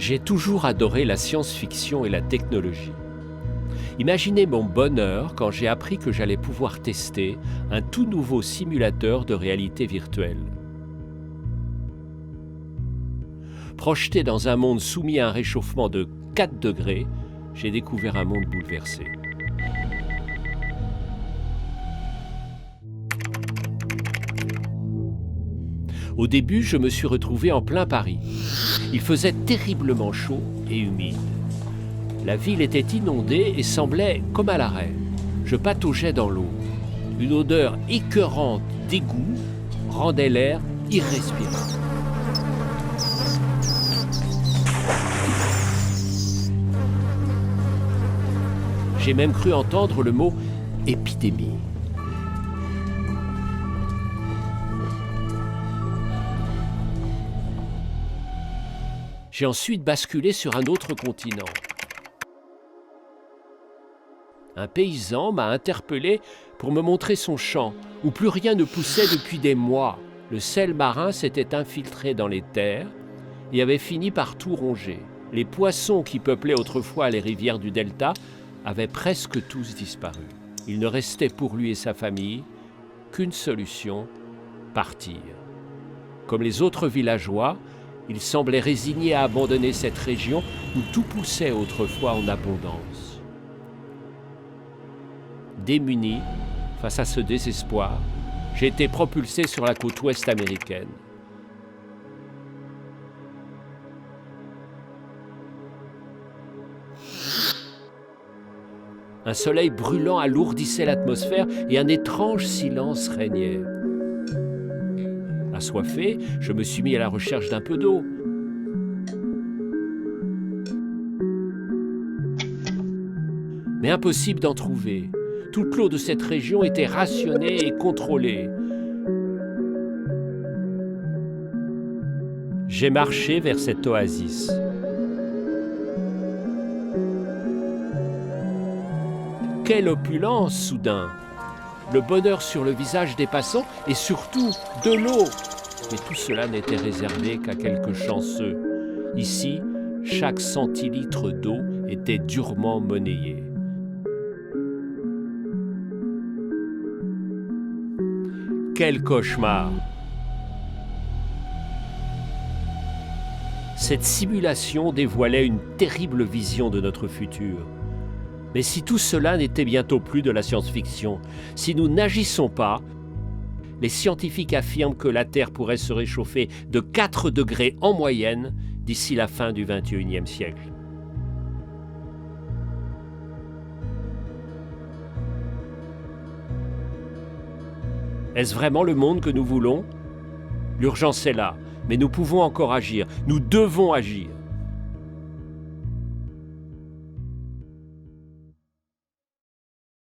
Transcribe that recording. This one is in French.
J'ai toujours adoré la science-fiction et la technologie. Imaginez mon bonheur quand j'ai appris que j'allais pouvoir tester un tout nouveau simulateur de réalité virtuelle. Projeté dans un monde soumis à un réchauffement de 4 degrés, j'ai découvert un monde bouleversé. Au début, je me suis retrouvé en plein Paris. Il faisait terriblement chaud et humide. La ville était inondée et semblait comme à l'arrêt. Je pataugeais dans l'eau. Une odeur écœurante d'égout rendait l'air irrespirable. J'ai même cru entendre le mot « épidémie ». J'ai ensuite basculé sur un autre continent. Un paysan m'a interpellé pour me montrer son champ, où plus rien ne poussait depuis des mois. Le sel marin s'était infiltré dans les terres et avait fini par tout ronger. Les poissons qui peuplaient autrefois les rivières du delta avaient presque tous disparu. Il ne restait pour lui et sa famille qu'une solution, partir. Comme les autres villageois, il semblait résigné à abandonner cette région où tout poussait autrefois en abondance. Démuni face à ce désespoir, j'ai été propulsé sur la côte ouest américaine. Un soleil brûlant alourdissait l'atmosphère et un étrange silence régnait. Assoiffé, je me suis mis à la recherche d'un peu d'eau. Mais impossible d'en trouver. Toute l'eau de cette région était rationnée et contrôlée. J'ai marché vers cette oasis. Quelle opulence soudain! Le bonheur sur le visage des passants et surtout de l'eau. Mais tout cela n'était réservé qu'à quelques chanceux. Ici, chaque centilitre d'eau était durement monnayé. Quel cauchemar! Cette simulation dévoilait une terrible vision de notre futur. Mais si tout cela n'était bientôt plus de la science-fiction, si nous n'agissons pas, les scientifiques affirment que la Terre pourrait se réchauffer de 4 degrés en moyenne d'ici la fin du XXIe siècle. Est-ce vraiment le monde que nous voulons? L'urgence est là, mais nous pouvons encore agir. Nous devons agir.